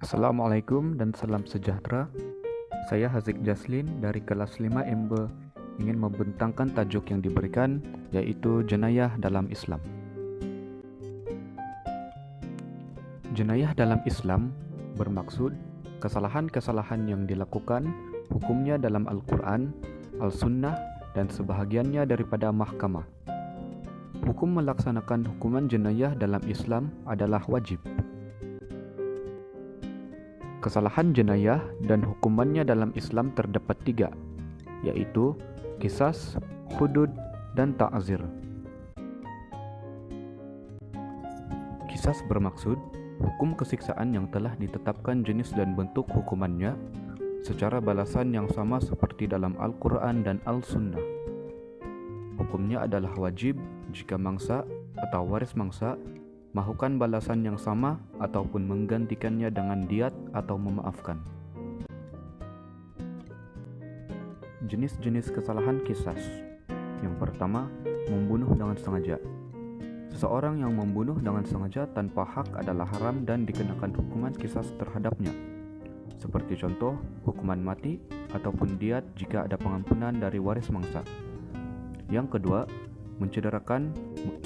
Assalamualaikum dan salam sejahtera. Saya Haziq Jaslin dari kelas 5 MB ingin membentangkan tajuk yang diberikan, yaitu jenayah dalam Islam. Jenayah dalam Islam bermaksud kesalahan-kesalahan yang dilakukan, hukumnya dalam Al-Quran, Al-Sunnah, dan sebahagiannya daripada mahkamah. Hukum melaksanakan hukuman jenayah dalam Islam adalah wajib. Kesalahan jenayah dan hukumannya dalam Islam terdapat 3, yaitu qisas, hudud, dan ta'zir. Qisas bermaksud hukum kesiksaan yang telah ditetapkan jenis dan bentuk hukumannya secara balasan yang sama seperti dalam Al-Quran dan Al-Sunnah. Hukumnya adalah wajib jika mangsa atau waris mangsa melakukan balasan yang sama ataupun menggantikannya dengan diat atau memaafkan. Jenis-jenis kesalahan qisas. Yang pertama, membunuh dengan sengaja. Seseorang yang membunuh dengan sengaja tanpa hak adalah haram dan dikenakan hukuman qisas terhadapnya. Seperti contoh, hukuman mati ataupun diat jika ada pengampunan dari waris mangsa. Yang kedua, mencederakan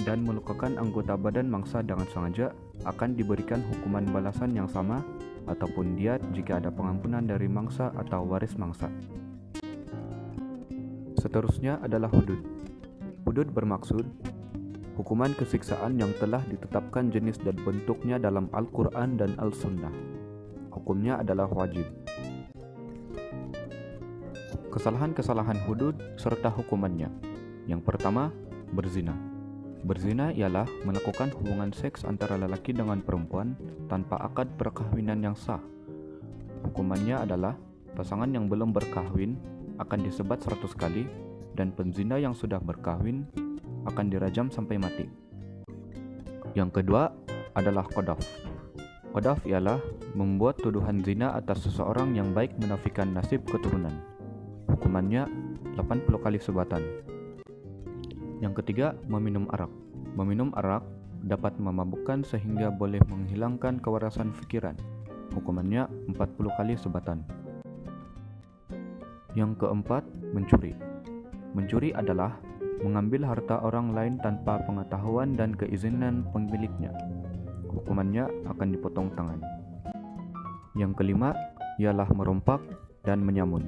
dan melukakan anggota badan mangsa dengan sengaja akan diberikan hukuman balasan yang sama ataupun diat jika ada pengampunan dari mangsa atau waris mangsa. Seterusnya adalah hudud. Hudud bermaksud hukuman kesiksaan yang telah ditetapkan jenis dan bentuknya dalam Al-Quran dan Al-Sunnah. Hukumnya adalah wajib. Kesalahan-kesalahan hudud serta hukumannya. Yang pertama, berzina. Berzina ialah melakukan hubungan seks antara lelaki dengan perempuan tanpa akad perkahwinan yang sah. Hukumannya adalah pasangan yang belum berkahwin akan disebat 100 kali dan penzina yang sudah berkahwin akan dirajam sampai mati. Yang kedua adalah qadhaf. Qadhaf ialah membuat tuduhan zina atas seseorang yang baik menafikan nasib keturunan. Hukumannya 80 kali sebatan. Yang ketiga, meminum arak. Meminum arak dapat memabukkan sehingga boleh menghilangkan kewarasan fikiran. Hukumannya 40 kali sebatan. Yang keempat, mencuri. Mencuri adalah mengambil harta orang lain tanpa pengetahuan dan keizinan pemiliknya. Hukumannya akan dipotong tangan. Yang kelima, ialah merompak dan menyamun.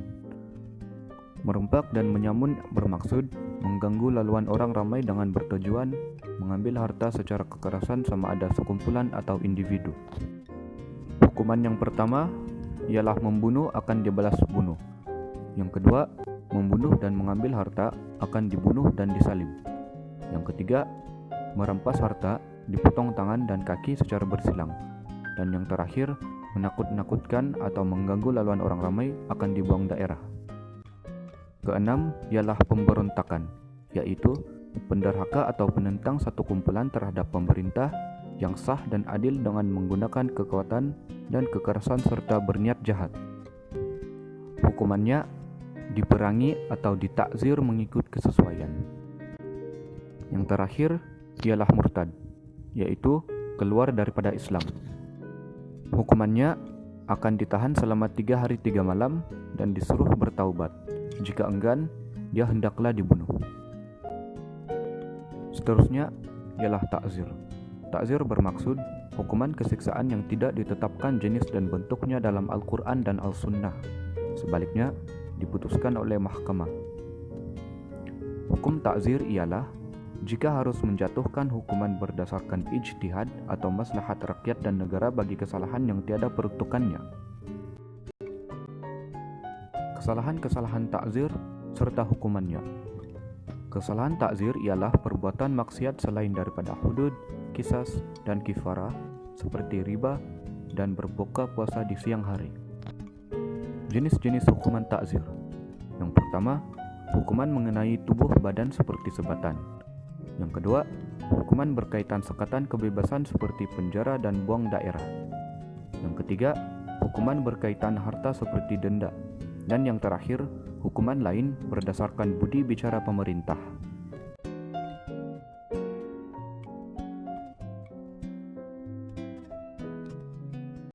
Merompak dan menyamun bermaksud mengganggu laluan orang ramai dengan bertujuan mengambil harta secara kekerasan sama ada sekumpulan atau individu. Hukuman yang pertama ialah membunuh akan dibalas bunuh. Yang kedua, membunuh dan mengambil harta akan dibunuh dan disalib. Yang ketiga, merampas harta, dipotong tangan dan kaki secara bersilang. Dan yang terakhir, menakut-nakutkan atau mengganggu laluan orang ramai akan dibuang daerah. Keenam ialah pemberontakan, yaitu penderhaka atau penentang satu kumpulan terhadap pemerintah yang sah dan adil dengan menggunakan kekuatan dan kekerasan serta berniat jahat. Hukumannya diperangi atau ditakzir mengikut kesesuaian. Yang terakhir ialah murtad, yaitu keluar daripada Islam. Hukumannya akan ditahan selama 3 hari 3 malam dan disuruh bertaubat. Jika enggan, dia hendaklah dibunuh. Seterusnya ialah ta'zir. Ta'zir bermaksud hukuman kesiksaan yang tidak ditetapkan jenis dan bentuknya dalam Al-Quran dan Al-Sunnah. Sebaliknya, diputuskan oleh mahkamah. Hukum ta'zir ialah jika harus menjatuhkan hukuman berdasarkan ijtihad atau maslahat rakyat dan negara bagi kesalahan yang tiada peruntukannya. Kesalahan-kesalahan ta'zir serta hukumannya. Kesalahan ta'zir ialah perbuatan maksiat selain daripada hudud, qisas, dan kifarah seperti riba dan berbuka puasa di siang hari. Jenis-jenis hukuman ta'zir. Yang pertama, hukuman mengenai tubuh badan seperti sebatan. Yang kedua, hukuman berkaitan sekatan kebebasan seperti penjara dan buang daerah. Yang ketiga, hukuman berkaitan harta seperti denda. Dan yang terakhir, hukuman lain berdasarkan budi bicara pemerintah.